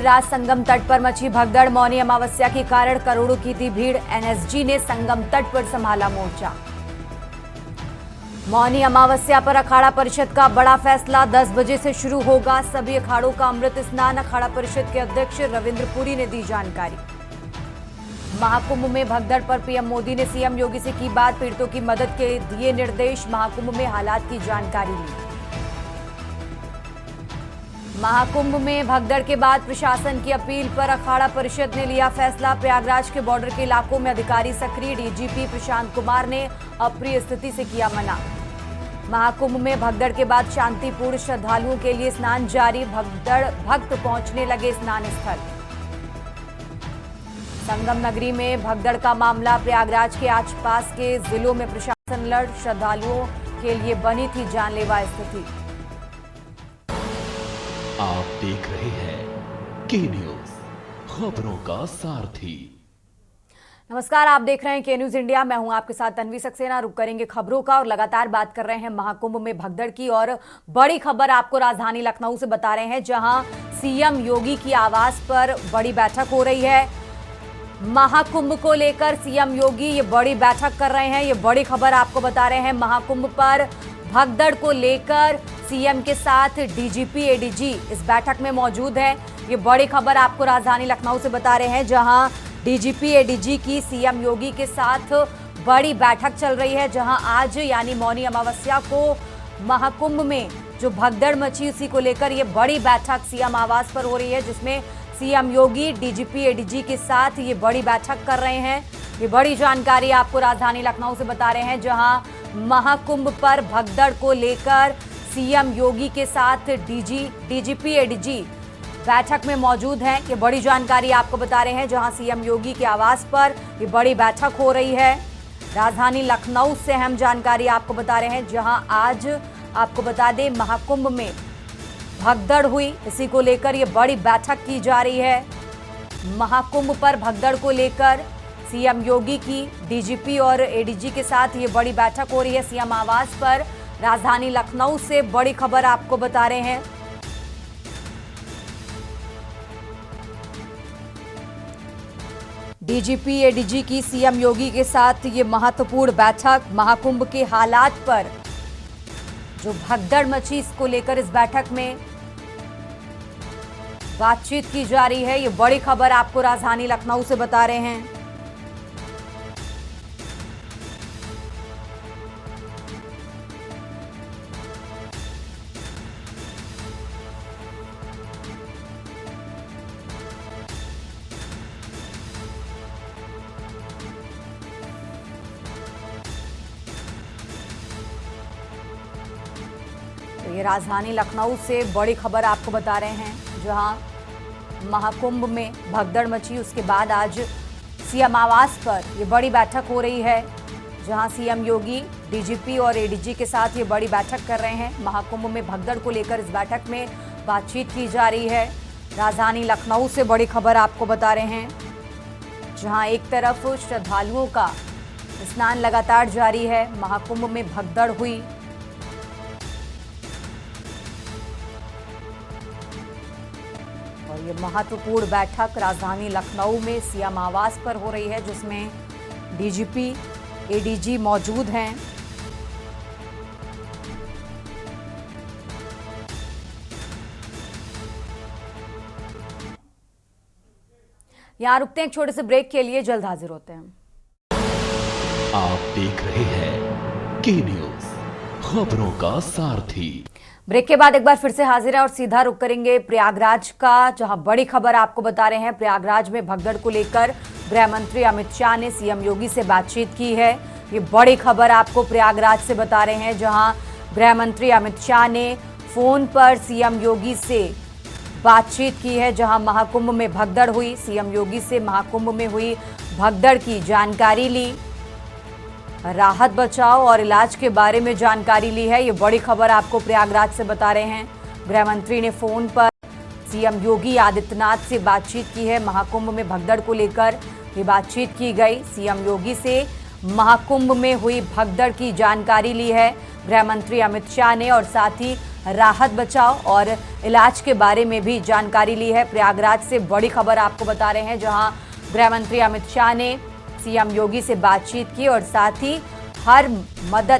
रात संगम तट पर मची भगदड़। मौनी अमावस्या के कारण करोड़ों की थी भीड़। एनएसजी ने संगम तट पर संभाला मोर्चा। मौनी अमावस्या पर अखाड़ा परिषद का बड़ा फैसला 10 बजे से शुरू होगा सभी अखाड़ों का अमृत स्नान। अखाड़ा परिषद के अध्यक्ष रविंद्र पुरी ने दी जानकारी। महाकुंभ में भगदड़ पर पीएम मोदी ने सीएम योगी से की बात। पीड़ितों की मदद के दिए निर्देश। महाकुंभ में हालात की जानकारी ली। महाकुंभ में भगदड़ के बाद प्रशासन की अपील पर अखाड़ा परिषद ने लिया फैसला। प्रयागराज के बॉर्डर के इलाकों में अधिकारी सक्रिय। डीजीपी प्रशांत कुमार ने अप्रिय स्थिति से किया मना। महाकुंभ में भगदड़ के बाद शांतिपूर्ण श्रद्धालुओं के लिए स्नान जारी। भक्त पहुंचने लगे स्नान स्थल। संगम नगरी में भगदड़ का मामला। प्रयागराज के आसपास के जिलों में प्रशासन अलर्ट। श्रद्धालुओं के लिए बनी थी जानलेवा स्थिति। आप देख रहे हैं के न्यूज, खबरों का सारथी। नमस्कार, आप देख रहे हैं के न्यूज इंडिया। मैं हूं आपके साथ तन्वी सक्सेना। रुक करेंगे खबरों का और लगातार बात कर रहे हैं महाकुंभ में भगदड़ की। और बड़ी खबर आपको राजधानी लखनऊ से बता रहे हैं, जहां सीएम योगी की आवास पर बड़ी बैठक हो रही है। महाकुंभ को लेकर सीएम योगी ये बड़ी बैठक कर रहे हैं। ये बड़ी खबर आपको बता रहे हैं। महाकुंभ पर भगदड़ को लेकर सीएम के साथ डीजीपी एडीजी इस बैठक में मौजूद है। ये बड़ी खबर आपको राजधानी लखनऊ से बता रहे हैं, जहां डीजीपी एडीजी की सीएम योगी के साथ बड़ी बैठक चल रही है। जहां आज यानी मौनी अमावस्या को महाकुंभ में जो भगदड़ मची उसी को लेकर ये बड़ी बैठक सीएम आवास पर हो रही है, जिसमें सीएम योगी डीजीपी एडीजी के साथ ये बड़ी बैठक कर रहे हैं। ये बड़ी जानकारी आपको राजधानी लखनऊ से बता रहे हैं, जहां महाकुंभ पर भगदड़ को लेकर सीएम योगी के साथ डीजीपी एडीजी बैठक में मौजूद हैं। ये बड़ी जानकारी आपको बता रहे हैं, जहां सीएम योगी के आवास पर ये बड़ी बैठक हो रही है। राजधानी लखनऊ से अहम जानकारी आपको बता रहे हैं, जहां आज आपको बता दें महाकुंभ में भगदड़ हुई, इसी को लेकर ये बड़ी बैठक की जा रही है। महाकुंभ पर भगदड़ को लेकर सीएम योगी की डीजीपी और एडीजी के साथ ये बड़ी बैठक हो रही है सीएम आवास पर। राजधानी लखनऊ से बड़ी खबर आपको बता रहे हैं। डीजीपी एडीजी की सीएम योगी के साथ ये महत्वपूर्ण बैठक। महाकुंभ के हालात पर जो भगदड़ मची इसको लेकर इस बैठक में बातचीत की जा रही है। ये बड़ी खबर आपको राजधानी लखनऊ से बता रहे हैं। तो ये राजधानी लखनऊ से बड़ी खबर आपको बता रहे हैं, जहां महाकुंभ में भगदड़ मची उसके बाद आज सीएम आवास पर ये बड़ी बैठक हो रही है, जहां सीएम योगी डीजीपी और एडीजी के साथ ये बड़ी बैठक कर रहे हैं। महाकुंभ में भगदड़ को लेकर इस बैठक में बातचीत की जा रही है। राजधानी लखनऊ से बड़ी खबर आपको बता रहे हैं, जहां एक तरफ श्रद्धालुओं का स्नान लगातार जारी है। महाकुंभ में भगदड़ हुई, और ये महत्वपूर्ण बैठक राजधानी लखनऊ में सीएम आवास पर हो रही है, जिसमें डीजीपी एडीजी मौजूद हैं। यहां रुकते हैं एक छोटे से ब्रेक के लिए, जल्द हाजिर होते हैं। आप देख रहे हैं के न्यूज, खबरों का सारथी। ब्रेक के बाद एक बार फिर से हाजिर है और सीधा रुक करेंगे प्रयागराज का, जहां बड़ी खबर आपको बता रहे हैं। प्रयागराज में भगदड़ को लेकर गृह मंत्री अमित शाह ने सीएम योगी से बातचीत की है। ये बड़ी खबर आपको प्रयागराज से बता रहे हैं, जहां गृह मंत्री अमित शाह ने फोन पर सीएम योगी से बातचीत की है। जहां महाकुंभ में भगदड़ हुई, सीएम योगी से महाकुंभ में हुई भगदड़ की जानकारी ली, राहत बचाव और इलाज के बारे में जानकारी ली है। ये बड़ी खबर आपको प्रयागराज से बता रहे हैं। गृह मंत्री ने फोन पर सीएम योगी आदित्यनाथ से बातचीत की है। महाकुंभ में भगदड़ को लेकर ये बातचीत की गई। सीएम योगी से महाकुंभ में हुई भगदड़ की जानकारी ली है गृह मंत्री अमित शाह ने, और साथ ही राहत बचाव और इलाज के बारे में भी जानकारी ली है। प्रयागराज से बड़ी खबर आपको बता रहे हैं, जहां गृह मंत्री अमित शाह ने सीएम योगी से बातचीत की और साथ ही हर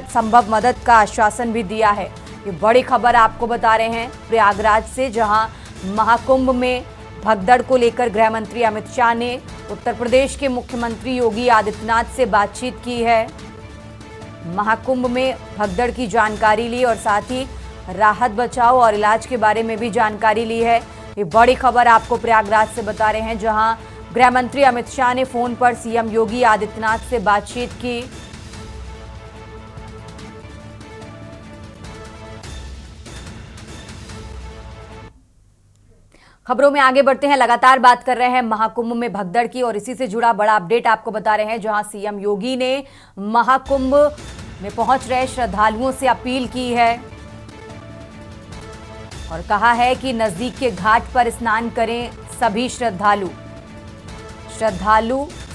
संभव मदद का आश्वासन भी दिया है। ये बड़ी खबर आपको बता रहे हैं प्रयागराज से, जहां महाकुंभ में भगदड़ को लेकर गृह मंत्री अमित शाह ने उत्तर प्रदेश के मुख्यमंत्री योगी आदित्यनाथ से बातचीत की है। महाकुंभ में भगदड़ की जानकारी ली और साथ ही राहत बचाव और इलाज के बारे में भी जानकारी ली है। ये बड़ी खबर आपको प्रयागराज से बता रहे हैं, जहां गृह मंत्री अमित शाह ने फोन पर सीएम योगी आदित्यनाथ से बातचीत की। खबरों में आगे बढ़ते हैं। लगातार बात कर रहे हैं महाकुंभ में भगदड़ की और इसी से जुड़ा बड़ा अपडेट आपको बता रहे हैं, जहां सीएम योगी ने महाकुंभ में पहुंच रहे श्रद्धालुओं से अपील की है और कहा है कि नजदीक के घाट पर स्नान करें सभी श्रद्धालु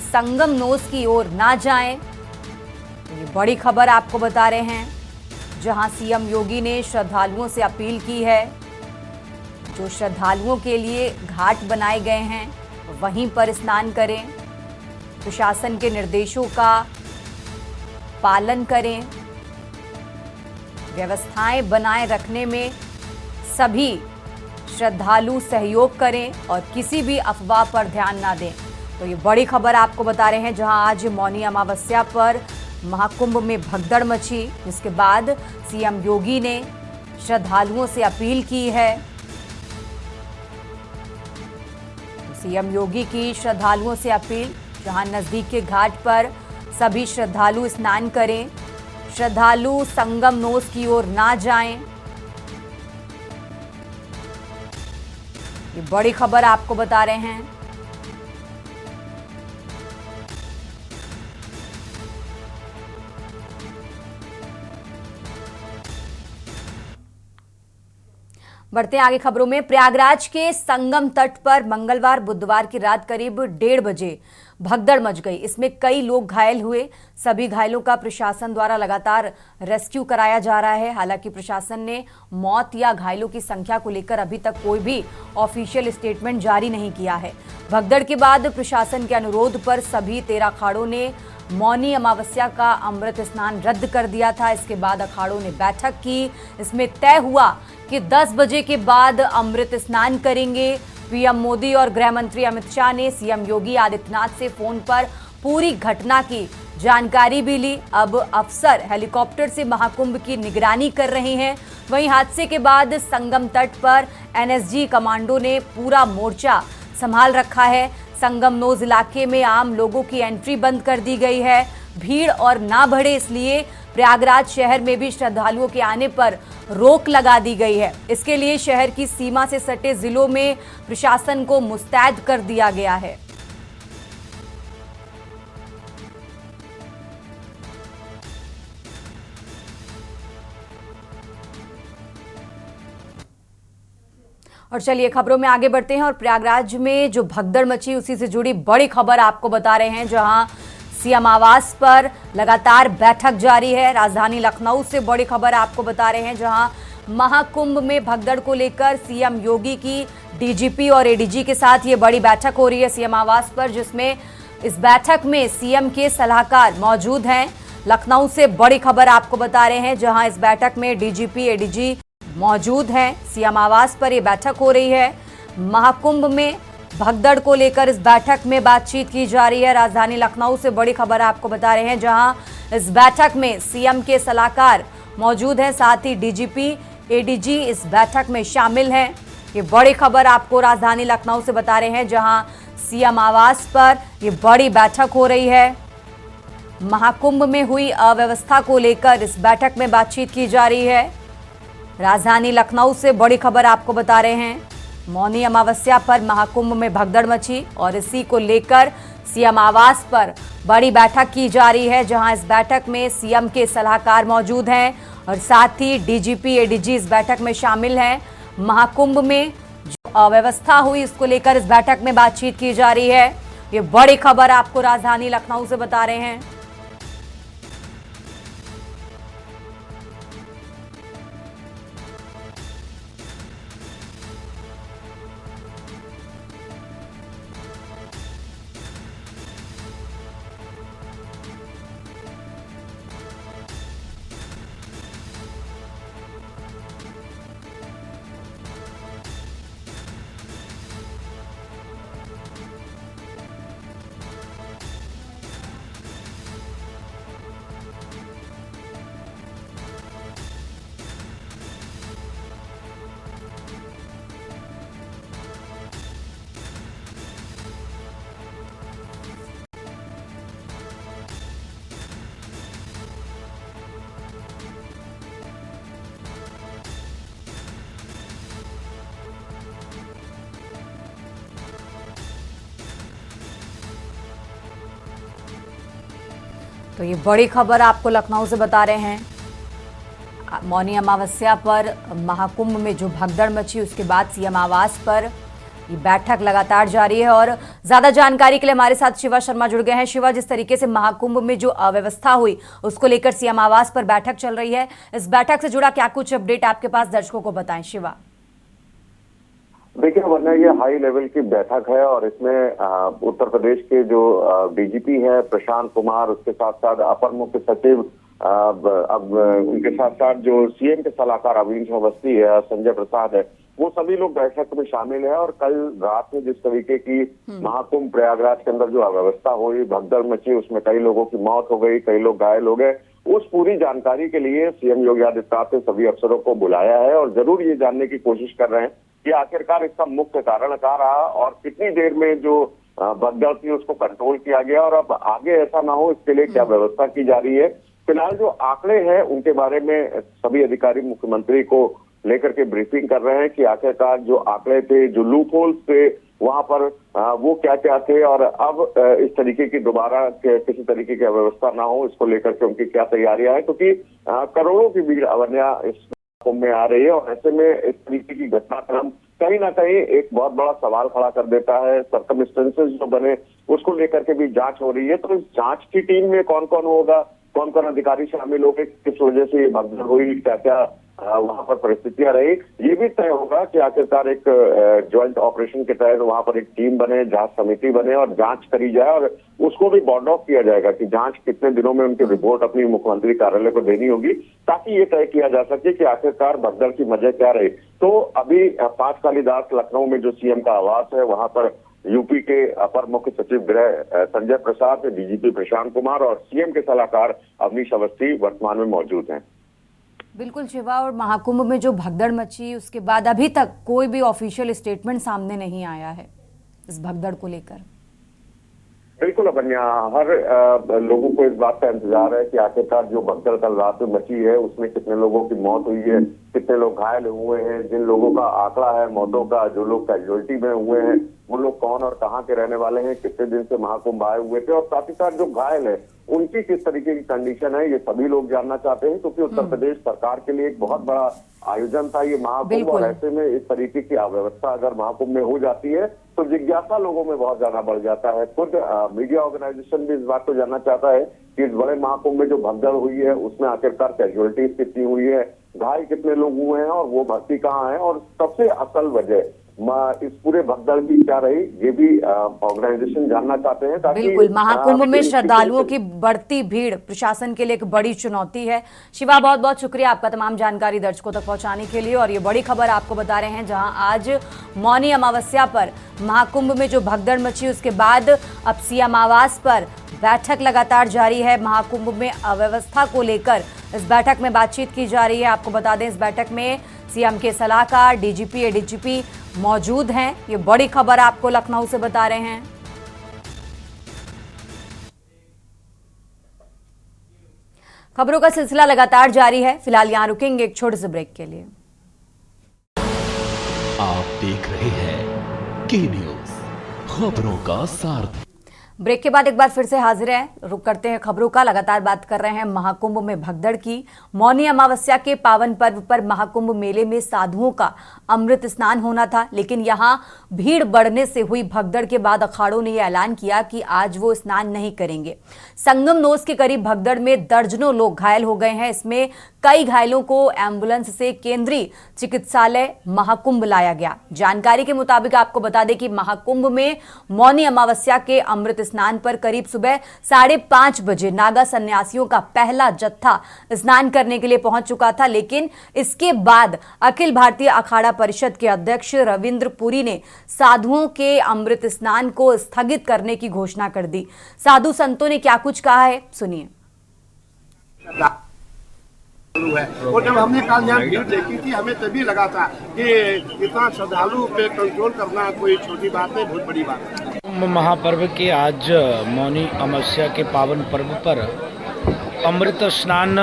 संगम नोस की ओर ना जाएं। तो ये बड़ी खबर आपको बता रहे हैं, जहां सीएम योगी ने श्रद्धालुओं से अपील की है, जो श्रद्धालुओं के लिए घाट बनाए गए हैं वहीं पर स्नान करें, प्रशासन के निर्देशों का पालन करें, व्यवस्थाएं बनाए रखने में सभी श्रद्धालु सहयोग करें और किसी भी अफवाह पर ध्यान ना दें। तो ये बड़ी खबर आपको बता रहे हैं, जहां आज मौनी अमावस्या पर महाकुंभ में भगदड़ मची, जिसके बाद सीएम योगी ने श्रद्धालुओं से अपील की है। सीएम योगी की श्रद्धालुओं से अपील, जहां नजदीक के घाट पर सभी श्रद्धालु स्नान करें, श्रद्धालु संगम नोस की ओर ना जाएं। ये बड़ी खबर आपको बता रहे हैं। बढ़ते हैं आगे खबरों में। प्रयागराज के संगम तट पर मंगलवार बुधवार की रात करीब 1:30 बजे भगदड़ मच गई। इसमें कई लोग घायल हुए। सभी घायलों का प्रशासन द्वारा लगातार रेस्क्यू कराया जा रहा है। हालांकि प्रशासन ने मौत या घायलों की संख्या को लेकर अभी तक कोई भी ऑफिशियल स्टेटमेंट जारी नहीं किया है। भगदड़ के बाद प्रशासन के अनुरोध पर सभी 13 अखाड़ों ने मौनी अमावस्या का अमृत स्नान रद्द कर दिया था। इसके बाद अखाड़ों ने बैठक की। इसमें तय हुआ कि 10 बजे के बाद अमृत स्नान करेंगे। पीएम मोदी और गृह मंत्री अमित शाह ने सीएम योगी आदित्यनाथ से फोन पर पूरी घटना की जानकारी भी ली। अब अफसर हेलीकॉप्टर से महाकुंभ की निगरानी कर रहे हैं। वहीं हादसे के बाद संगम तट पर एनएसजी कमांडो ने पूरा मोर्चा संभाल रखा है। संगम नोज इलाके में आम लोगों की एंट्री बंद कर दी गई है। भीड़ और ना बढ़े इसलिए प्रयागराज शहर में भी श्रद्धालुओं के आने पर रोक लगा दी गई है। इसके लिए शहर की सीमा से सटे जिलों में प्रशासन को मुस्तैद कर दिया गया है। और चलिए खबरों में आगे बढ़ते हैं और प्रयागराज में जो भगदड़ मची उसी से जुड़ी बड़ी खबर आपको बता रहे हैं, जहां सीएम आवास पर लगातार बैठक जारी है। राजधानी लखनऊ से बड़ी खबर आपको बता रहे हैं, जहां महाकुंभ में भगदड़ को लेकर सीएम योगी की डीजीपी और एडीजी के साथ ये बड़ी बैठक हो रही है सीएम आवास पर, जिसमें इस बैठक में सीएम के सलाहकार मौजूद हैं। लखनऊ से बड़ी खबर आपको बता रहे हैं, जहां इस बैठक में डीजीपी एडीजी मौजूद हैं। सीएम आवास पर यह बैठक हो रही है। महाकुंभ में भगदड़ को लेकर इस बैठक में बातचीत की जा रही है। राजधानी लखनऊ से बड़ी खबर आपको बता रहे हैं, जहां इस बैठक में सीएम के सलाहकार मौजूद हैं, साथ ही डीजीपी एडीजी इस बैठक में शामिल हैं। ये बड़ी खबर आपको राजधानी लखनऊ से बता रहे हैं, जहां सीएम आवास पर यह बड़ी बैठक हो रही है। महाकुंभ में हुई अव्यवस्था को लेकर इस बैठक में बातचीत की जा रही है। राजधानी लखनऊ से बड़ी खबर आपको बता रहे हैं, मौनी अमावस्या पर महाकुंभ में भगदड़ मची और इसी को लेकर सीएम आवास पर बड़ी बैठक की जा रही है, जहां इस बैठक में सीएम के सलाहकार मौजूद हैं और साथ ही डीजीपी एडीजी इस बैठक में शामिल हैं। महाकुंभ में जो अव्यवस्था हुई इसको लेकर इस बैठक में बातचीत की जा रही है। ये बड़ी खबर आपको राजधानी लखनऊ से बता रहे हैं। तो ये बड़ी खबर आपको लखनऊ से बता रहे हैं। मौनी अमावस्या पर महाकुंभ में जो भगदड़ मची, उसके बाद सीएम आवास पर ये बैठक लगातार जारी है। और ज्यादा जानकारी के लिए हमारे साथ शिवा शर्मा जुड़ गए हैं। शिवा, जिस तरीके से महाकुंभ में जो अव्यवस्था हुई उसको लेकर सीएम आवास पर बैठक चल रही है, इस बैठक से जुड़ा क्या कुछ अपडेट आपके पास दर्शकों को बताएं शिवा। देखिए वरना ये हाई लेवल की बैठक है और इसमें उत्तर प्रदेश के जो डीजीपी है प्रशांत कुमार, उसके साथ साथ अपर मुख्य सचिव, अब उनके साथ साथ जो सीएम के सलाहकार अविनाश अवस्थी है, संजय प्रसाद है, वो सभी लोग बैठक में शामिल है। और कल रात में जिस तरीके की महाकुंभ प्रयागराज के अंदर जो अव्यवस्था हुई, भगदड़ मची, उसमें कई लोगों की मौत हो गई, कई लोग घायल हो गए, उस पूरी जानकारी के लिए सीएम योगी आदित्यनाथ ने सभी अफसरों को बुलाया है और जरूर ये जानने की कोशिश कर रहे हैं कि आखिरकार इसका मुख्य कारण क्या रहा और कितनी देर में जो भगदड़ थी उसको कंट्रोल किया गया और अब आगे ऐसा ना हो इसके लिए क्या व्यवस्था की जा रही है। फिलहाल जो आंकड़े हैं उनके बारे में सभी अधिकारी मुख्यमंत्री को लेकर के ब्रीफिंग कर रहे हैं कि आखिरकार जो आंकड़े थे, जो लूप होल्स थे वहां पर वो क्या क्या थे और अब इस तरीके की दोबारा किसी तरीके की अव्यवस्था ना हो इसको लेकर के उनकी क्या तैयारियां हैं, क्योंकि करोड़ों की भीड़ अवन्या इस कुंभ में आ रही है और ऐसे में इस तरीके की घटनाक्रम कहीं ना कहीं एक बहुत बड़ा सवाल खड़ा कर देता है। सर्कमस्टेंसेस जो बने उसको लेकर के भी जांच हो रही है, तो इस जांच की टीम में कौन कौन होगा, कौन कौन अधिकारी शामिल होंगे, किस वजह से ये भगदड़ हुई, क्या क्या वहां पर परिस्थितियां रही, ये भी तय होगा कि आखिरकार एक ज्वाइंट ऑपरेशन के तहत वहां पर एक टीम बने, जांच समिति बने और जांच करी जाए और उसको भी बॉर्ड ऑफ किया जाएगा कि जांच कितने दिनों में उनकी रिपोर्ट अपनी मुख्यमंत्री कार्यालय को देनी होगी, ताकि ये तय किया जा सके कि आखिरकार भगदड़ की वजह क्या रही। तो अभी पार्थ कालीदास लखनऊ में जो सीएम का आवास है वहां पर यूपी के अपर मुख्य सचिव गृह संजय प्रसाद, डीजीपी प्रशांत कुमार और सीएम के सलाहकार अविनाश अवस्थी वर्तमान में मौजूद हैं। बिल्कुल शिवा, और महाकुंभ में जो भगदड़ मची उसके बाद अभी तक कोई भी ऑफिशियल स्टेटमेंट सामने नहीं आया है इस भगदड़ को लेकर। बिल्कुल अवन्या, हर लोगों को इस बात का इंतजार है कि आखिरकार जो भगदड़ कल रात में मची है उसमें कितने लोगों की मौत हुई है, कितने लोग घायल हुए हैं, जिन लोगों का आंकड़ा है मौतों का, जो लोग कैजुअल्टी में हुए हैं वो लोग कौन और कहाँ के रहने वाले हैं, कितने दिन से महाकुंभ आए हुए थे और साथ ही साथ जो घायल है उनकी किस तरीके की कंडीशन है, ये सभी लोग जानना चाहते हैं, क्योंकि उत्तर प्रदेश सरकार के लिए एक बहुत बड़ा आयोजन था ये महाकुंभ और ऐसे में इस तरीके की अव्यवस्था अगर महाकुंभ में हो जाती है तो जिज्ञासा लोगों में बहुत ज्यादा बढ़ जाता है। खुद मीडिया ऑर्गेनाइजेशन भी इस बात को जानना चाहता है कि इस बड़े महाकुंभ में जो भगदड़ हुई है उसमें आखिरकार कैजुअलिटीज कितनी हुई है, घायल कितने लोग हुए हैं और वो भर्ती कहाँ है और सबसे असल वजह इस पूरे भगदड़ की क्या रही, ये भी ऑर्गेनाइजेशन जानना चाहते हैं। बिल्कुल, महाकुंभ में श्रद्धालुओं की बढ़ती भीड़ प्रशासन के लिए एक बड़ी चुनौती है। शिवा, बहुत बहुत शुक्रिया आपका तमाम जानकारी दर्शकों तक पहुंचाने के लिए। और ये बड़ी खबर आपको बता रहे हैं, जहां आज मौनी अमावस्या पर महाकुंभ में जो भगदड़ मची उसके बाद अब सीएम आवास पर बैठक लगातार जारी है। महाकुंभ में अव्यवस्था को लेकर इस बैठक में बातचीत की जा रही है। आपको बता दें, इस बैठक में सीएम के सलाहकार, डीजीपी, एडीजीपी मौजूद हैं। ये बड़ी खबर आपको लखनऊ से बता रहे हैं। खबरों का सिलसिला लगातार जारी है। फिलहाल यहां रुकेंगे एक छोटे से ब्रेक के लिए। आप देख रहे हैं के न्यूज, खबरों का सारथी। ब्रेक के बाद एक बार फिर से हाजिर है। रुक करते हैं खबरों का। लगातार बात कर रहे हैं महाकुंभ में भगदड़ की। मौनी अमावस्या के पावन पर्व पर महाकुंभ मेले में साधुओं का अमृत स्नान होना था, लेकिन यहां भीड़ बढ़ने से हुई भगदड़ के बाद अखाड़ों ने यह ऐलान किया कि आज वो स्नान नहीं करेंगे। संगम नोस के करीब भगदड़ में दर्जनों लोग घायल हो गए हैं। इसमें कई घायलों को एम्बुलेंस से केंद्रीय चिकित्सालय महाकुंभ लाया गया। जानकारी के मुताबिक आपको बता दें कि महाकुंभ में मौनी अमावस्या के अमृत स्नान पर करीब सुबह 5:30 बजे नागा सन्यासियों का पहला जत्था स्नान करने के लिए पहुंच चुका था, लेकिन इसके बाद अखिल भारतीय अखाड़ा परिषद के अध्यक्ष रविंद्र पुरी ने साधुओं के अमृत स्नान को स्थगित करने की घोषणा कर दी। साधु संतों ने क्या कुछ कहा है, सुनिए। और जब हमने कल यहाँ भीड़ देखी थी हमें तभी लगा था कि इतना श्रद्धालु पे कंट्रोल करना कोई छोटी बात नहीं, बहुत बड़ी बात है। महापर्व के आज मौनी अमावस्या के पावन पर्व पर अमृत स्नान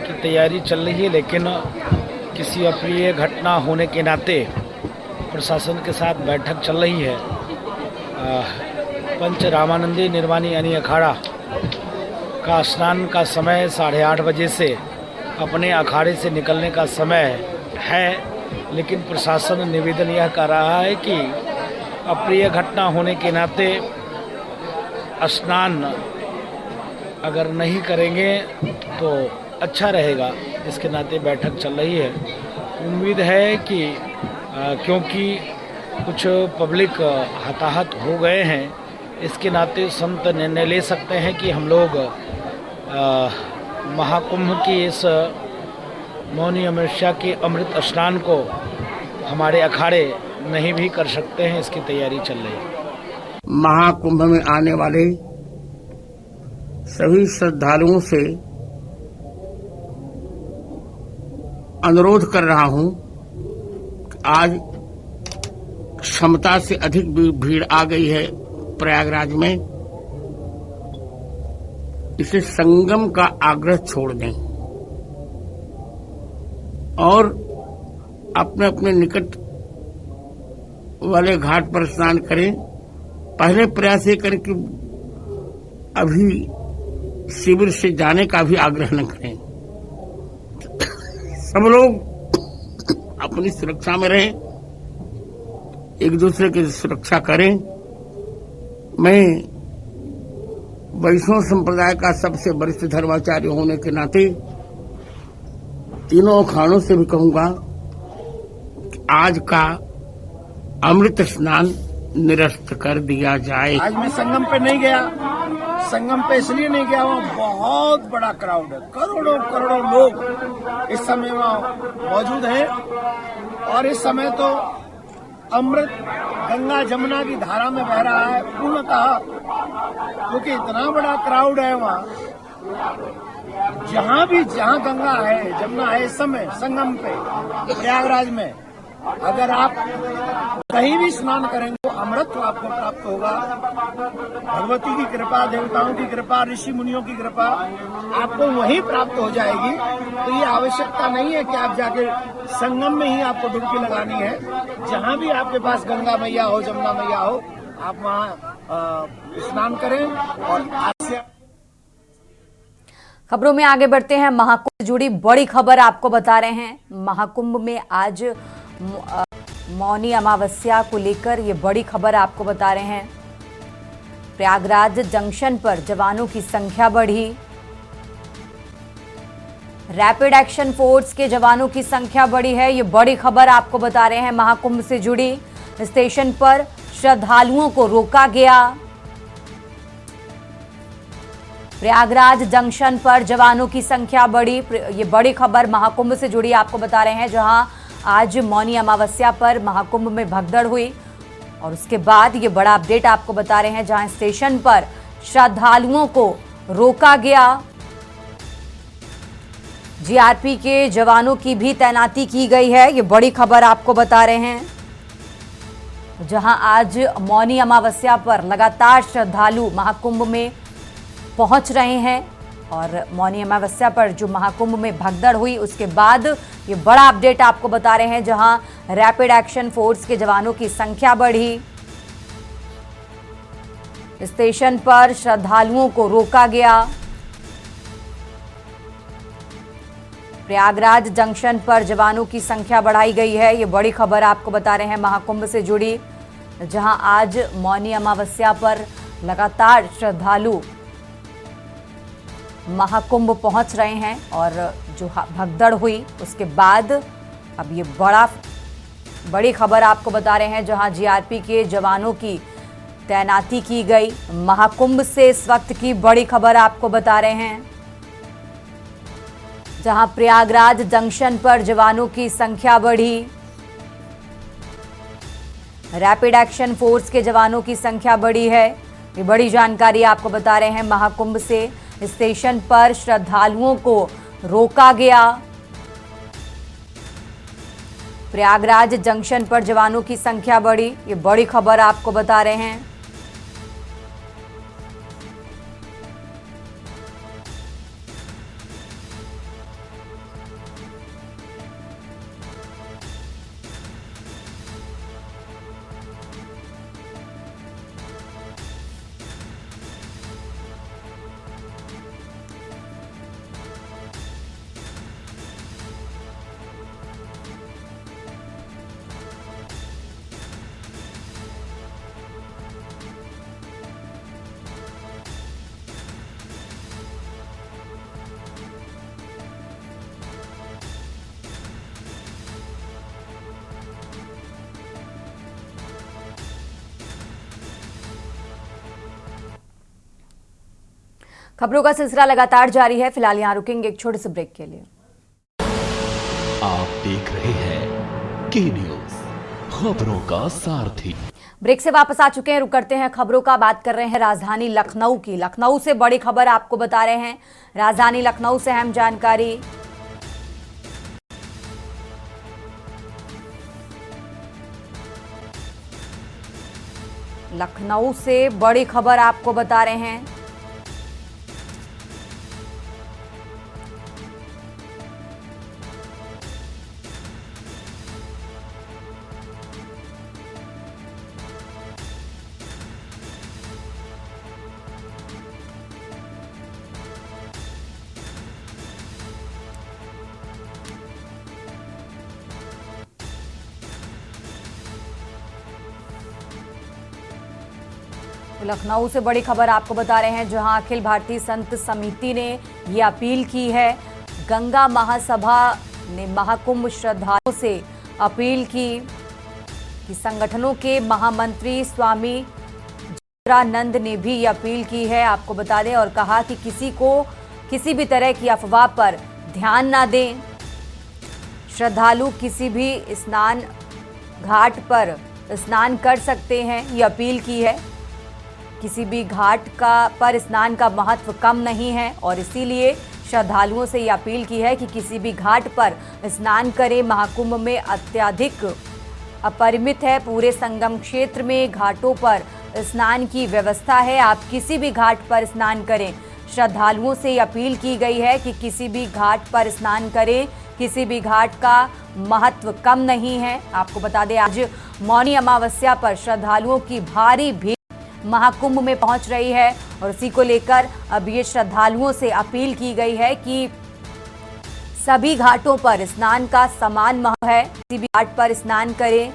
की तैयारी चल रही है, लेकिन किसी अप्रिय घटना होने के नाते प्रशासन के साथ बैठक चल रही है। पंच रामानंदी निर्वाणी यानी अखाड़ा का स्नान का समय 8:30 बजे से अपने अखाड़े से निकलने का समय है, लेकिन प्रशासन निवेदन यह कर रहा है कि अप्रिय घटना होने के नाते स्नान अगर नहीं करेंगे तो अच्छा रहेगा। इसके नाते बैठक चल रही है। उम्मीद है कि क्योंकि कुछ पब्लिक हताहत हो गए हैं, इसके नाते संत निर्णय ले सकते हैं कि हम लोग महाकुंभ की इस मौनी अमावस्या के अमृत स्नान को हमारे अखाड़े नहीं भी कर सकते हैं। इसकी तैयारी चल रही है। महाकुंभ में आने वाले सभी श्रद्धालुओं से अनुरोध कर रहा हूं कि आज क्षमता से अधिक भीड़ आ गई है प्रयागराज में। इसे संगम का आग्रह छोड़ दें और अपने अपने निकट वाले घाट पर स्नान करें। पहले प्रयास ये करें कि अभी शिविर से जाने का भी आग्रह न करें। सब लोग अपनी सुरक्षा में रहें, एक दूसरे की सुरक्षा करें। मैं वैष्णव संप्रदाय का सबसे वरिष्ठ धर्माचार्य होने के नाते तीनों अखाड़ों से भी कहूंगा कि आज का अमृत स्नान निरस्त कर दिया जाए। आज मैं संगम पे नहीं गया। संगम पे इसलिए नहीं गया, वहाँ बहुत बड़ा क्राउड है, करोड़ों करोड़ों लोग इस समय वहाँ मौजूद हैं और इस समय तो अमृत गंगा जमुना की धारा में बह रहा है पूर्णतः, क्योंकि इतना बड़ा क्राउड है वहाँ। जहाँ गंगा है जमुना है इस समय संगम पे प्रयागराज में, अगर आप कहीं भी स्नान करेंगे तो अमृत तो आपको प्राप्त होगा। भगवती की कृपा, देवताओं की कृपा, ऋषि मुनियों की कृपा आपको वहीं प्राप्त हो जाएगी। तो ये आवश्यकता नहीं है कि आप जाके संगम में ही आपको डुबकी लगानी है। जहाँ भी आपके पास गंगा मैया हो, जमुना मैया हो, आप वहाँ स्नान करें। और खबरों में आगे बढ़ते हैं। महाकुंभ से जुड़ी बड़ी खबर आपको बता रहे हैं। महाकुंभ में आज मौनी अमावस्या को लेकर ये बड़ी खबर आपको बता रहे हैं। प्रयागराज जंक्शन पर जवानों की संख्या बढ़ी। रैपिड एक्शन फोर्स के जवानों की संख्या बढ़ी है, ये बड़ी खबर आपको बता रहे हैं। महाकुंभ से जुड़ी स्टेशन पर श्रद्धालुओं को रोका गया। प्रयागराज जंक्शन पर जवानों की संख्या बढ़ी। ये बड़ी खबर महाकुंभ से जुड़ी आपको बता रहे हैं, जहां आज मौनी अमावस्या पर महाकुंभ में भगदड़ हुई। और उसके बाद ये बड़ा अपडेट आपको बता रहे हैं, जहां स्टेशन पर श्रद्धालुओं को रोका गया। जीआरपी के जवानों की भी तैनाती की गई है, ये बड़ी खबर आपको बता रहे हैं। जहां आज मौनी अमावस्या पर लगातार श्रद्धालु महाकुंभ में पहुंच रहे हैं और मौनी अमावस्या पर जो महाकुंभ में भगदड़ हुई उसके बाद ये बड़ा अपडेट आपको बता रहे हैं, जहां रैपिड एक्शन फोर्स के जवानों की संख्या बढ़ी। स्टेशन पर श्रद्धालुओं को रोका गया। प्रयागराज जंक्शन पर जवानों की संख्या बढ़ाई गई है, ये बड़ी खबर आपको बता रहे हैं महाकुंभ से जुड़ी, जहां आज मौनी अमावस्या पर लगातार श्रद्धालु महाकुंभ पहुंच रहे हैं। और जो भगदड़ हुई उसके बाद अब ये बड़ी खबर आपको बता रहे हैं, जहां जीआरपी के जवानों की तैनाती की गई। महाकुंभ से इस वक्त की बड़ी खबर आपको बता रहे हैं, जहां प्रयागराज जंक्शन पर जवानों की संख्या बढ़ी। रैपिड एक्शन फोर्स के जवानों की संख्या बढ़ी है, ये बड़ी जानकारी आपको बता रहे हैं। महाकुंभ से स्टेशन पर श्रद्धालुओं को रोका गया। प्रयागराज जंक्शन पर जवानों की संख्या बढ़ी, ये बड़ी खबर आपको बता रहे हैं। खबरों का सिलसिला लगातार जारी है। फिलहाल यहाँ रुकेंगे एक छोटे से ब्रेक के लिए। आप देख रहे हैं के न्यूज, खबरों का सारथी। ब्रेक से वापस आ चुके हैं, रुक करते हैं खबरों का। बात कर रहे हैं राजधानी लखनऊ की। लखनऊ से बड़ी खबर आपको बता रहे हैं। राजधानी लखनऊ से अहम जानकारी। लखनऊ से बड़ी खबर आपको बता रहे हैं। लखनऊ से बड़ी खबर आपको बता रहे हैं, जहां अखिल भारतीय संत समिति ने ये अपील की है। गंगा महासभा ने महाकुंभ श्रद्धालुओं से अपील की कि संगठनों के महामंत्री स्वामी जितेंद्रानंद ने भी ये अपील की है, आपको बता दें, और कहा कि किसी को किसी भी तरह की अफवाह पर ध्यान ना दें। श्रद्धालु किसी भी स्नान घाट पर स्नान कर सकते हैं, ये अपील की है। किसी भी घाट पर स्नान का महत्व कम नहीं है और इसीलिए श्रद्धालुओं से ये अपील की है कि किसी भी घाट पर स्नान करें। महाकुंभ में अत्यधिक अपरिमित है। पूरे संगम क्षेत्र में घाटों पर स्नान की व्यवस्था है। आप किसी भी घाट पर स्नान करें। श्रद्धालुओं से ये अपील की गई है कि किसी भी घाट पर स्नान करें। किसी भी घाट का महत्व कम नहीं है। आपको बता दें, आज मौनी अमावस्या पर श्रद्धालुओं की भारी भीड़ महाकुंभ में पहुंच रही है और उसी को लेकर अब ये श्रद्धालुओं से अपील की गई है कि सभी घाटों पर स्नान का समान महत्व है। किसी भी घाट पर स्नान करें।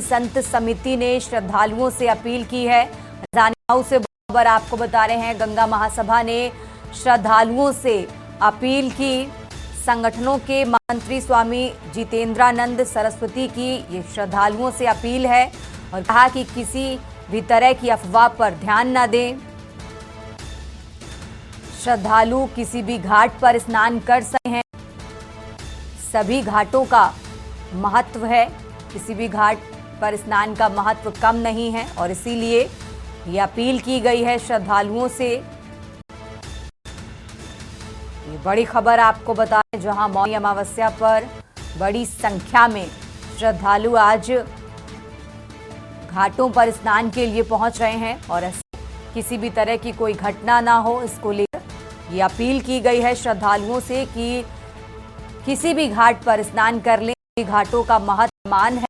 संत समिति ने श्रद्धालुओं से अपील की है। लखनऊ से खबर आपको बता रहे हैं, गंगा महासभा ने श्रद्धालुओं से अपील की। संगठनों के महामंत्री स्वामी जितेंद्रानंद सरस्वती की ये श्रद्धालुओं से अपील है और कहा कि किसी भी तरह की अफवाह पर ध्यान न दें। श्रद्धालु किसी भी घाट पर स्नान कर सकते हैं। सभी घाटों का महत्व है। किसी भी घाट पर स्नान का महत्व कम नहीं है और इसीलिए ये अपील की गई है श्रद्धालुओं से। ये बड़ी खबर आपको बता दें, जहां मौनी अमावस्या पर बड़ी संख्या में श्रद्धालु आज घाटों पर स्नान के लिए पहुंच रहे हैं और किसी भी तरह की कोई घटना ना हो, इसको लेकर ये अपील की गई है श्रद्धालुओं से कि किसी भी घाट पर स्नान कर लें। घाटों का महत्व मान है।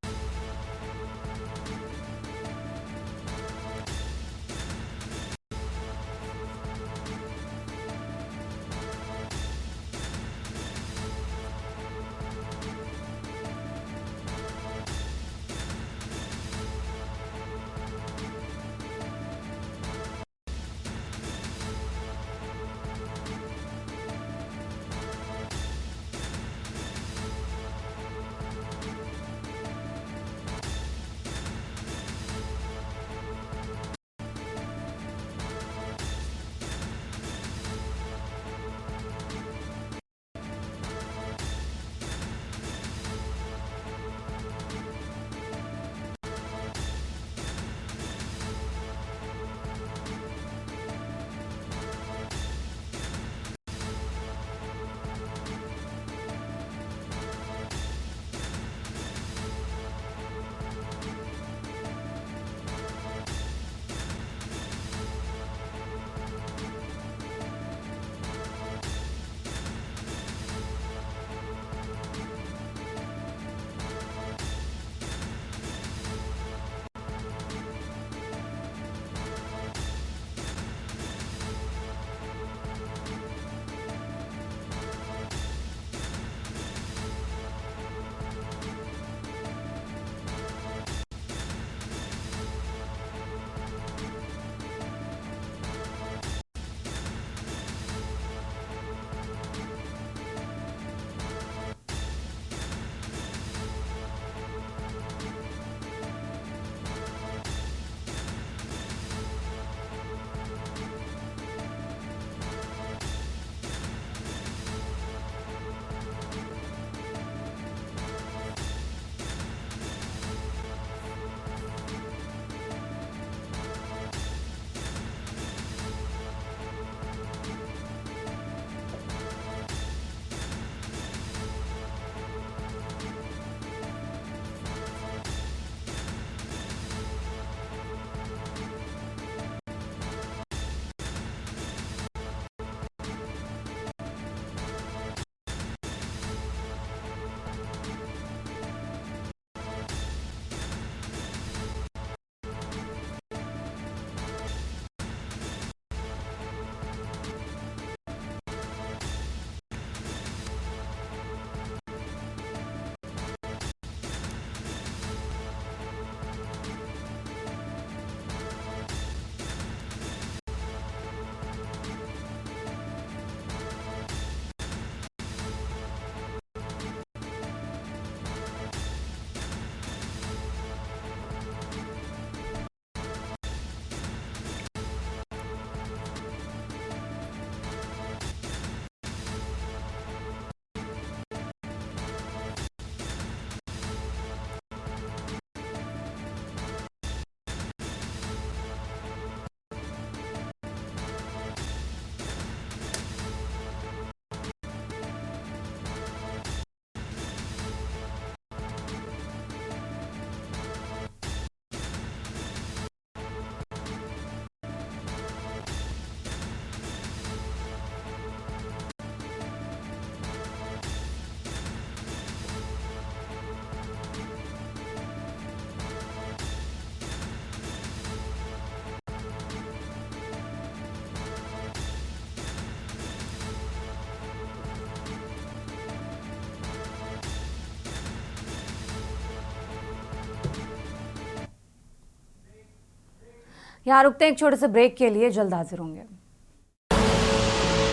यहाँ रुकते हैं एक छोटे से ब्रेक के लिए, जल्द हाजिर होंगे।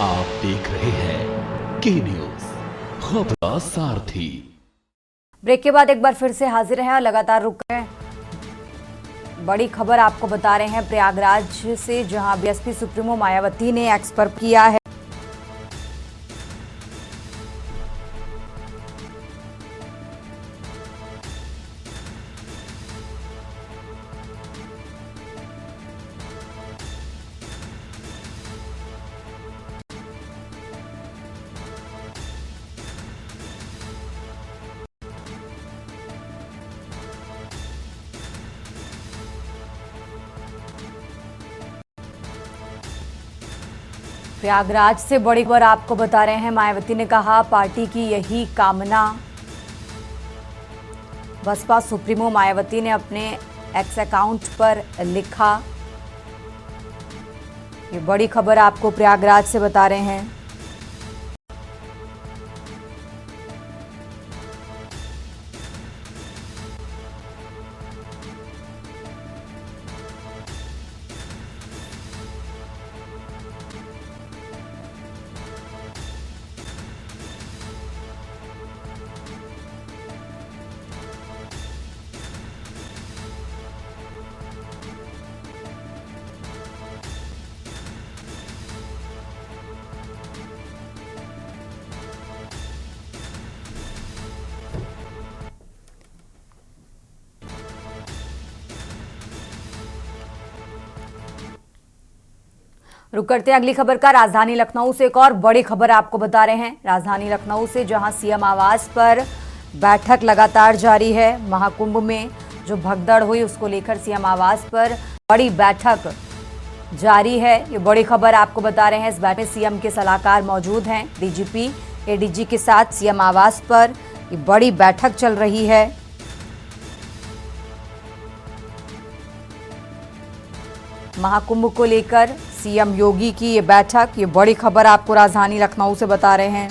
आप देख रहे हैं के न्यूज, खबर का सारथी। ब्रेक के बाद एक बार फिर से हाजिर हैं और लगातार रुक रहे हैं। बड़ी खबर आपको बता रहे हैं प्रयागराज से, जहां बीएसपी सुप्रीमो मायावती ने एक्स पर किया है। प्रयागराज से बड़ी खबर आपको बता रहे हैं। मायावती ने कहा पार्टी की यही कामना। बसपा सुप्रीमो मायावती ने अपने एक्स अकाउंट पर लिखा। ये बड़ी खबर आपको प्रयागराज से बता रहे हैं। रुक करते हैं अगली खबर का। राजधानी लखनऊ से एक और बड़ी खबर आपको बता रहे हैं। राजधानी लखनऊ से, जहां सीएम आवास पर बैठक लगातार जारी है। महाकुंभ में जो भगदड़ हुई उसको लेकर सीएम आवास पर बड़ी बैठक जारी है। ये बड़ी खबर आपको बता रहे हैं। इस बैठक में सीएम के सलाहकार मौजूद हैं। डीजीपी एडीजी के साथ सीएम आवास पर ये बड़ी बैठक चल रही है। महाकुंभ को लेकर सीएम योगी की ये बैठक, ये बड़ी खबर आपको राजधानी लखनऊ से बता रहे हैं।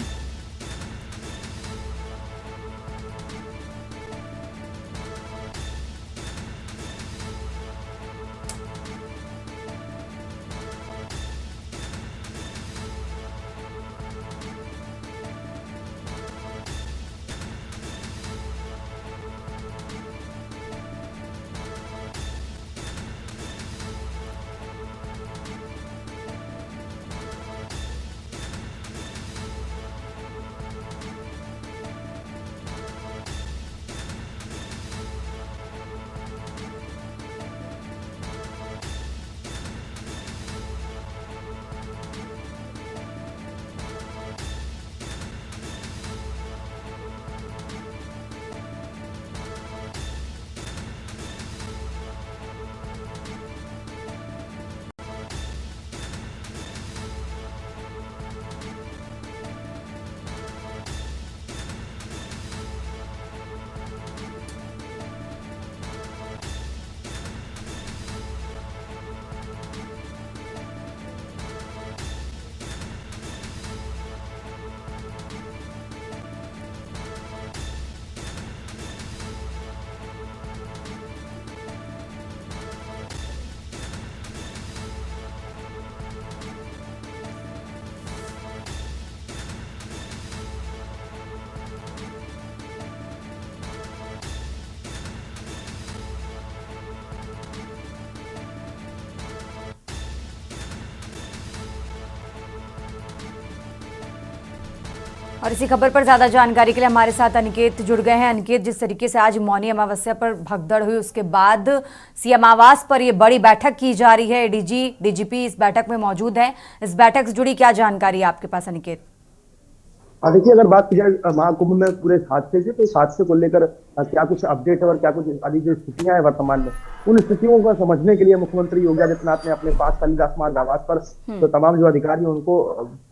और इसी खबर पर ज्यादा जानकारी के लिए हमारे साथ अनिकेत जुड़ गए हैं। अनिकेत, जिस तरीके से आज मौनी अमावस्या पर भगदड़ हुई उसके बाद सीएम आवास पर यह बड़ी बैठक की जा रही है। एडीजी डीजीपी इस बैठक में मौजूद हैं। इस बैठक से जुड़ी क्या जानकारी है आपके पास अनिकेत? देखिए, अगर बात की जाए महाकुंभ में पूरे हादसे से, तो इस हादसे को लेकर क्या कुछ अपडेट है और क्या कुछ अभी जो स्थितियां हैं वर्तमान में, उन स्थितियों को समझने के लिए मुख्यमंत्री योगी आदित्यनाथ ने अपने पास कालिदास मार्ग आवास पर तो तमाम जो अधिकारी हैं उनको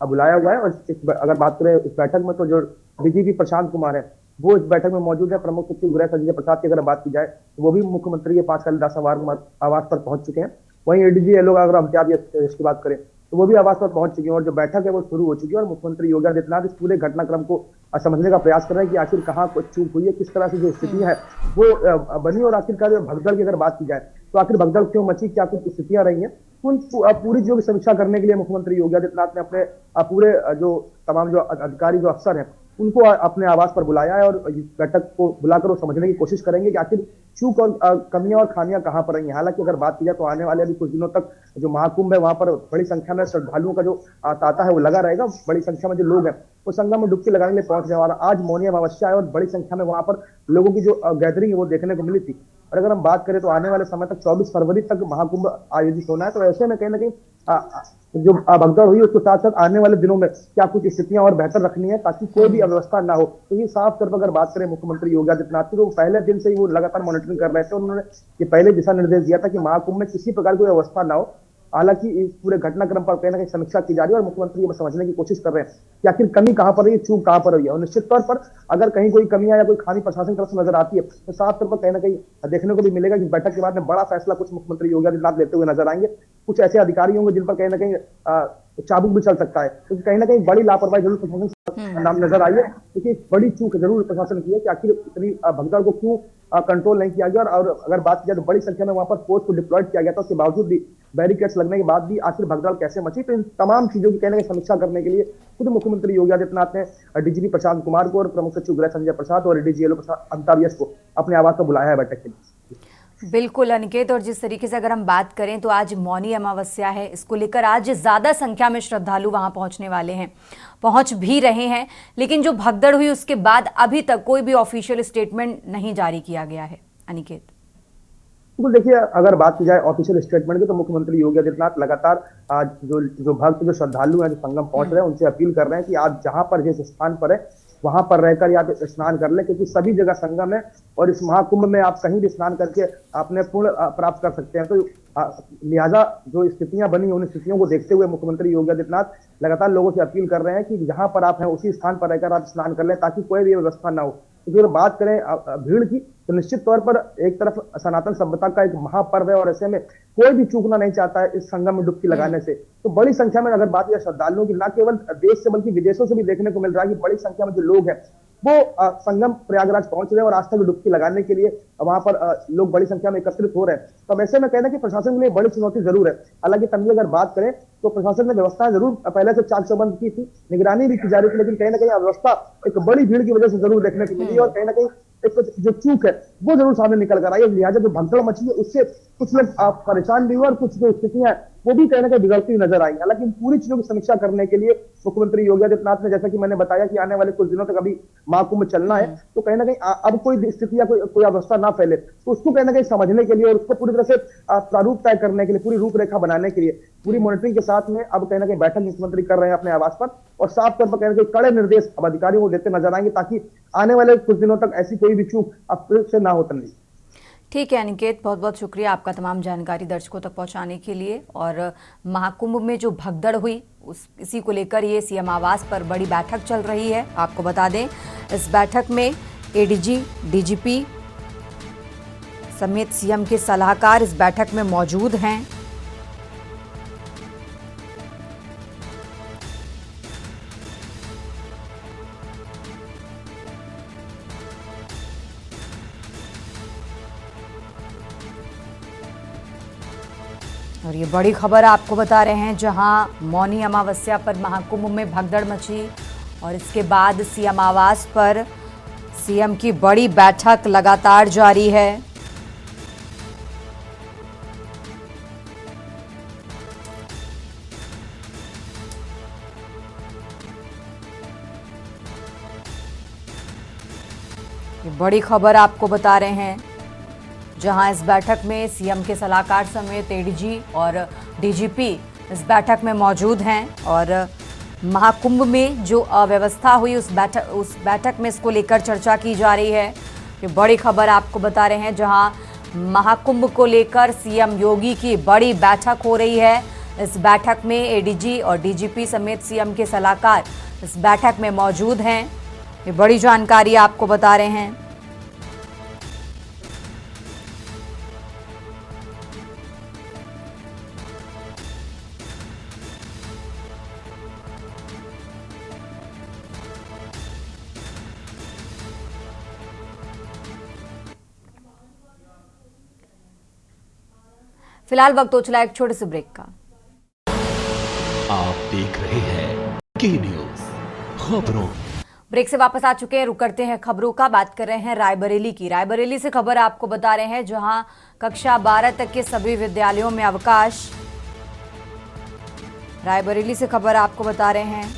बुलाया हुआ है। और अगर बात करें इस बैठक में, तो जो डीजीपी प्रशांत कुमार है वो इस बैठक में मौजूद है। प्रमुख सचिव गृह संजय प्रसाद की अगर बात की जाए तो वो भी मुख्यमंत्री के पास कालिदास आवास पर पहुंच चुके हैं। वहीं एडीजी ये लोग, अगर हम क्या इसकी बात करें, तो वो भी आवास पर पहुंच चुके हैं और जो बैठक है वो शुरू हो चुकी है। और मुख्यमंत्री योगी आदित्यनाथ इस पूरे घटनाक्रम को समझने का प्रयास कर रहे हैं कि आखिर कहाँ कुछ चूक हुई है, किस तरह से जो स्थिति है वो बनी, और आखिरकार भगदड़ की अगर बात की जाए तो आखिर भगदड़ क्यों मची, क्या कुछ स्थितियां रही हैं, उन पूरी चीजों की समीक्षा करने के लिए मुख्यमंत्री योगी आदित्यनाथ ने अपने पूरे जो तमाम जो अधिकारी जो अफसर हैं उनको अपने आवास पर बुलाया है और इस बैठक को बुलाकर वो समझने की कोशिश करेंगे कि आखिर चूक और कमियां और खामियां कहां पर रही हैं। हालांकि अगर बात की जाए तो आने वाले अभी कुछ दिनों तक जो महाकुंभ है वहां पर बड़ी संख्या में श्रद्धालुओं का जो तांता है वो लगा रहेगा, बड़ी संख्या में जो लोग हैं वो संगम में डुबकी लगाने के लिए पहुंचने वाला। आज मौनी अमावस्या है और बड़ी संख्या में वहां पर लोगों की जो गैदरिंग है वो देखने को मिली थी। और अगर हम बात करें तो आने वाले समय तक 24 फरवरी तक महाकुंभ आयोजित होना है, तो ऐसे में कहीं ना कहीं जो भगदड़ हुई उसके साथ साथ आने वाले दिनों में क्या कुछ स्थितियां और बेहतर रखनी है ताकि कोई भी अव्यवस्था ना हो। तो ये साफ तौर पर अगर बात करें मुख्यमंत्री योगी आदित्यनाथ की, तो पहले दिन से ही वो लगातार मॉनिटरिंग कर रहे थे। उन्होंने ये पहले दिशा निर्देश दिया था कि महाकुंभ में किसी प्रकार की अवस्था ना हो। हालांकि इस पूरे घटनाक्रम पर कहीं ना कहीं समीक्षा की जा रही है और मुख्यमंत्री ये समझने की कोशिश कर रहे हैं कि आखिर कमी कहां पर रही है, चूक कहां पर रही है। और निश्चित तौर पर अगर कहीं कोई कमियां या कोई खामी प्रशासन की तरफ से नजर आती है तो साफ तौर पर कहीं ना कहीं देखने को भी मिलेगा कि बैठक के बाद में बड़ा फैसला कुछ मुख्यमंत्री योगी आदित्यनाथ लेते हुए नजर आएंगे। कुछ ऐसे अधिकारी होंगे जिन पर कहीं ना कहीं चाबुक भी चल सकता है, क्योंकि कहीं ना कहीं बड़ी लापरवाही जरूर प्रशासन नाम नजर आई है। क्योंकि बड़ी चूक जरूर प्रशासन की है कि आखिर इतनी भगदड़ को क्यों कंट्रोल नहीं किया गया। और अगर बात की जाए तो बड़ी संख्या में वहां पर फोर्स को डिप्लॉयड किया गया था, उसके बावजूद भी बैरिकेड्स लगने के बाद भी आखिर भगदड़ कैसे मची। तो इन तमाम चीजों की कहने की समीक्षा करने के लिए खुद मुख्यमंत्री योगी आदित्यनाथ ने डीजीपी प्रशांत कुमार को और प्रमुख सचिव गृह संजय प्रसाद और डीजीएलओ अमिताभ यश को अपने आवास पर बुलाया है बैठक के लिए। बिल्कुल अनिकेत, और जिस तरीके से अगर हम बात करें तो आज मौनी अमावस्या है, इसको लेकर आज ज़्यादा संख्या में श्रद्धालु वहां पहुंचने वाले हैं, पहुंच भी रहे हैं। लेकिन जो भगदड़ हुई उसके बाद अभी तक कोई भी ऑफिशियल स्टेटमेंट नहीं जारी किया गया है। अनिकेत, बिल्कुल, देखिए अगर बात की जाए ऑफिशियल स्टेटमेंट की तो मुख्यमंत्री योगी आदित्यनाथ लगातार आज जो भक्त जो श्रद्धालु हैं जो संगम पहुंच रहे हैं उनसे अपील कर रहे हैं कि आप जहां पर जिस स्थान पर है वहां पर रहकर आप स्नान कर लें, क्योंकि सभी जगह संगम है और इस महाकुंभ में आप कहीं भी स्नान करके अपने पुण्य प्राप्त कर सकते हैं। तो लिहाजा जो स्थितियां बनी उन स्थितियों को देखते हुए मुख्यमंत्री योगी आदित्यनाथ लगातार लोगों से अपील कर रहे हैं कि जहां पर आप हैं उसी स्थान पर रहकर आप स्नान कर लें ताकि कोई भी व्यवस्था ना हो। क्योंकि अगर बात करें भीड़ की तो निश्चित तौर पर एक तरफ सनातन सभ्यता का एक महापर्व है और ऐसे में कोई भी चूकना नहीं चाहता है इस संगम में डुबकी लगाने से। तो बड़ी संख्या में अगर बात करें श्रद्धालुओं की, न केवल देश से बल्कि विदेशों से भी देखने को मिल रहा है कि बड़ी संख्या में जो लोग हैं वो संगम प्रयागराज पहुंच रहे हैं और आस्था की डुबकी लगाने के लिए वहां पर लोग बड़ी संख्या में एकत्रित हो रहे हैं। तो ऐसे में कहना कि प्रशासन के लिए बड़ी चुनौती जरूर है। हालांकि तंवी अगर बात करें तो प्रशासन ने व्यवस्थाएं जरूर पहले से चाक चौबंद की थी, निगरानी भी की जा रही थी, लेकिन कहीं ना कहीं अव्यवस्था एक बड़ी भीड़ की वजह से जरूर देखने को मिली और कहीं ना कहीं एक जो चूक है वो जरूर सामने निकल कर आई है। लिहाजा जो भगदड़ मची है उससे कुछ लोग परेशान भी हुए और कुछ जो स्थितियां वो भी कहीं ना कहीं बिगड़ती हुई नजर आई। हालांकि इन पूरी चीजों की समीक्षा करने के लिए मुख्यमंत्री योगी आदित्यनाथ ने, जैसा कि मैंने बताया कि आने वाले कुछ दिनों तक अभी महाकुंभ चलना है, तो कहीं ना कहीं अब कोई स्थिति या कोई अवस्था ना फैले तो उसको कहीं ना कहीं समझने के लिए और उसको पूरी तरह से प्रारूप तय करने के लिए, पूरी रूपरेखा बनाने के लिए पूरी मॉनिटरिंग के साथ में अब कहीं ना कहीं बैठक मुख्यमंत्री कर रहे हैं अपने आवास पर और साफ तौर पर कहीं ना कहीं कड़े निर्देश अब अधिकारियों को देते नजर आएंगे ताकि आने वाले कुछ दिनों तक ऐसी कोई भी चूक अब फिर से ना हो। तन्वी, ठीक है अनिकेत, बहुत बहुत शुक्रिया आपका तमाम जानकारी दर्शकों तक पहुंचाने के लिए। और महाकुंभ में जो भगदड़ हुई इसी को लेकर ये सीएम आवास पर बड़ी बैठक चल रही है। आपको बता दें इस बैठक में एडीजी, डीजीपी समेत सीएम के सलाहकार इस बैठक में मौजूद हैं। और ये बड़ी खबर आपको बता रहे हैं, जहां मौनी अमावस्या पर महाकुंभ में भगदड़ मची और इसके बाद सीएम आवास पर सीएम की बड़ी बैठक लगातार जारी है। ये बड़ी खबर आपको बता रहे हैं, जहां इस बैठक में सीएम के सलाहकार समेत एडीजी और डीजीपी इस बैठक में मौजूद हैं। और महाकुंभ में जो अव्यवस्था हुई उस बैठक में इसको लेकर चर्चा की जा रही है। ये बड़ी खबर आपको बता रहे हैं, जहां महाकुंभ को लेकर सीएम योगी की बड़ी बैठक हो रही है। इस बैठक में एडीजी और डीजीपी समेत सीएम के सलाहकार इस बैठक में मौजूद हैं। ये बड़ी जानकारी आपको बता रहे हैं। फिलहाल वक्त हो चला एक छोटे से ब्रेक का। आप देख रहे हैं के न्यूज खबरों। ब्रेक से वापस आ चुके हैं, रुक करते हैं खबरों का। बात कर रहे हैं रायबरेली की। रायबरेली से खबर आपको बता रहे हैं, जहां कक्षा 12 तक के सभी विद्यालयों में अवकाश। रायबरेली से खबर आपको बता रहे हैं,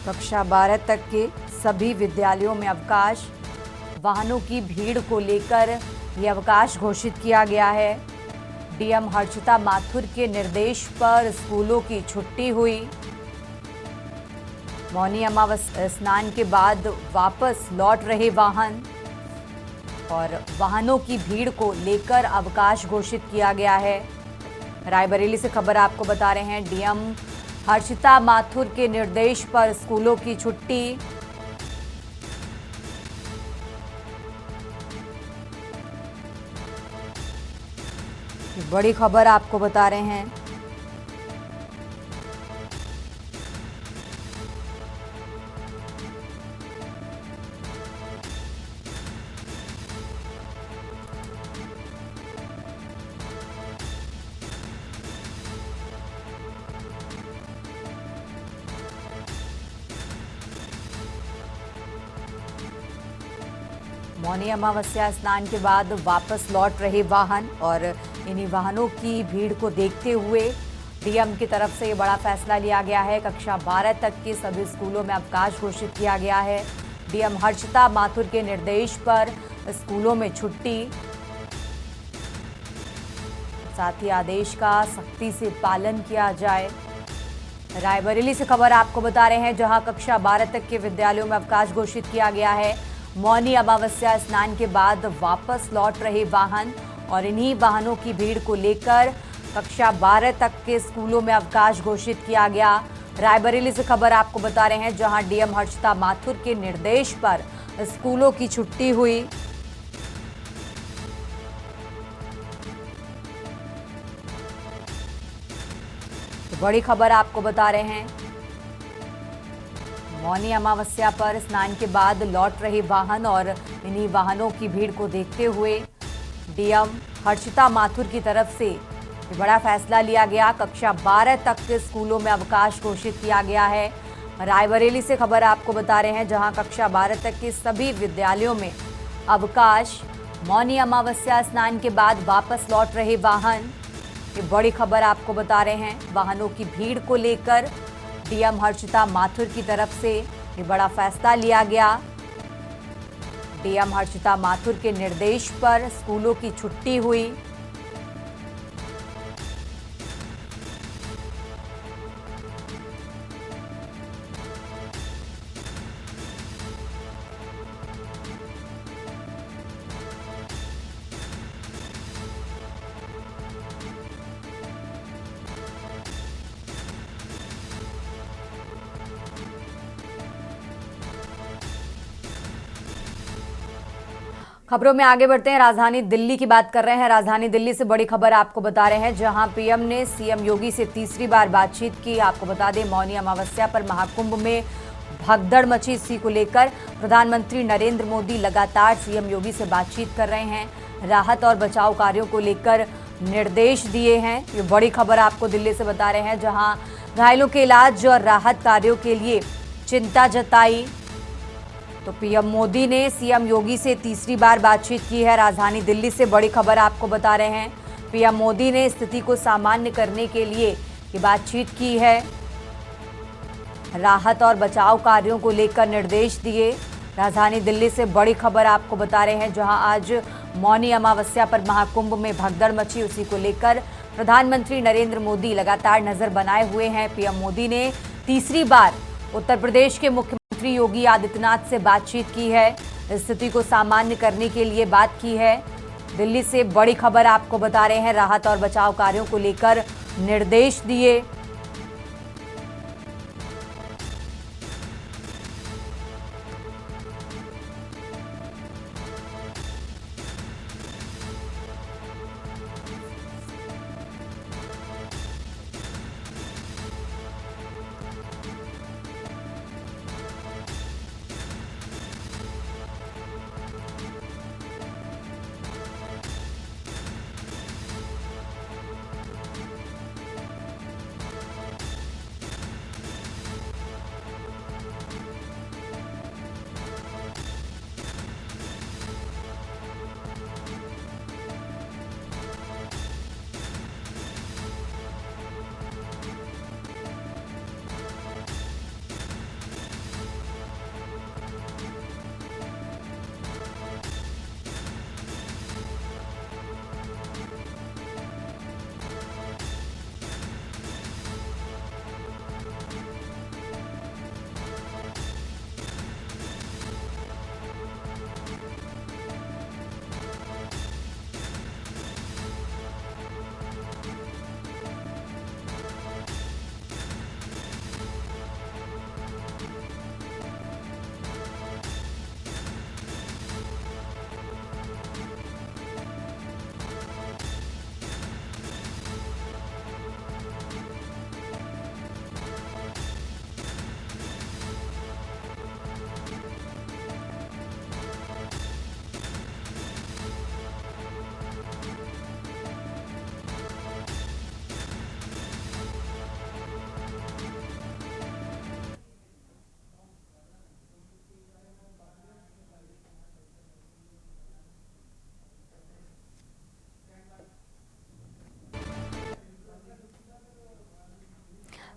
कक्षा 12 तक के सभी विद्यालयों में अवकाश। वाहनों की भीड़ को लेकर यह अवकाश घोषित किया गया है। डीएम हर्षिता माथुर के निर्देश पर स्कूलों की छुट्टी हुई। मौनी अमावस्या स्नान के बाद वापस लौट रहे वाहन और वाहनों की भीड़ को लेकर अवकाश घोषित किया गया है। रायबरेली से खबर आपको बता रहे हैं, डीएम हर्षिता माथुर के निर्देश पर स्कूलों की छुट्टी। बड़ी खबर आपको बता रहे हैं। मौनी अमावस्या स्नान के बाद वापस लौट रहे वाहन और इन्हीं वाहनों की भीड़ को देखते हुए डीएम की तरफ से ये बड़ा फैसला लिया गया है। कक्षा 12 तक के सभी स्कूलों में अवकाश घोषित किया गया है। डीएम हर्षिता माथुर के निर्देश पर स्कूलों में छुट्टी। साथ ही आदेश का सख्ती से पालन किया जाए। रायबरेली से खबर आपको बता रहे हैं, जहां कक्षा 12 तक के विद्यालयों में अवकाश घोषित किया गया है। मौनी अमावस्या स्नान के बाद वापस लौट रहे वाहन और इन्हीं वाहनों की भीड़ को लेकर कक्षा 12 तक के स्कूलों में अवकाश घोषित किया गया। रायबरेली से खबर आपको बता रहे हैं, जहां डीएम हर्षिता माथुर के निर्देश पर स्कूलों की छुट्टी हुई। तो बड़ी खबर आपको बता रहे हैं, मौनी अमावस्या पर स्नान के बाद लौट रहे वाहन और इन्हीं वाहनों की भीड़ को देखते हुए डीएम हर्षिता माथुर की तरफ से ये बड़ा फैसला लिया गया। कक्षा 12 तक के स्कूलों में अवकाश घोषित किया गया है। रायबरेली से खबर आपको बता रहे हैं, जहां कक्षा 12 तक के सभी विद्यालयों में अवकाश। मौनी अमावस्या स्नान के बाद वापस लौट रहे वाहन। ये बड़ी खबर आपको बता रहे हैं, वाहनों की भीड़ को लेकर डीएम हर्षिता माथुर की तरफ से ये बड़ा फैसला लिया गया। डीएम हर्षिता माथुर के निर्देश पर स्कूलों की छुट्टी हुई। खबरों में आगे बढ़ते हैं, राजधानी दिल्ली की बात कर रहे हैं। राजधानी दिल्ली से बड़ी खबर आपको बता रहे हैं, जहां पीएम ने सीएम योगी से तीसरी बार बातचीत की। आपको बता दें, मौनी अमावस्या पर महाकुंभ में भगदड़ मची। इसी को लेकर प्रधानमंत्री नरेंद्र मोदी लगातार सीएम योगी से बातचीत कर रहे हैं। राहत और बचाव कार्यों को लेकर निर्देश दिए हैं। ये बड़ी खबर आपको दिल्ली से बता रहे हैं, जहां घायलों के इलाज और राहत कार्यों के लिए चिंता जताई। तो पीएम मोदी ने सीएम योगी से तीसरी बार बातचीत की है। राजधानी दिल्ली से बड़ी खबर आपको बता रहे हैं, पीएम मोदी ने स्थिति को सामान्य करने के लिए ये बातचीत की है। राहत और बचाव कार्यों को लेकर निर्देश दिए। राजधानी दिल्ली से बड़ी खबर आपको बता रहे हैं, जहां आज मौनी अमावस्या पर महाकुंभ में भगदड़ मची। उसी को लेकर प्रधानमंत्री नरेंद्र मोदी लगातार नजर बनाए हुए हैं। पीएम मोदी ने तीसरी बार उत्तर प्रदेश के मुख्यमंत्री योगी आदित्यनाथ से बातचीत की है। स्थिति को सामान्य करने के लिए बात की है। दिल्ली से बड़ी खबर आपको बता रहे हैं, राहत और बचाव कार्यों को लेकर निर्देश दिए।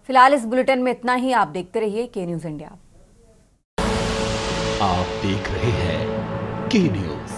फिलहाल इस बुलेटिन में इतना ही। आप देखते रहिए के न्यूज इंडिया। आप देख रहे हैं के न्यूज।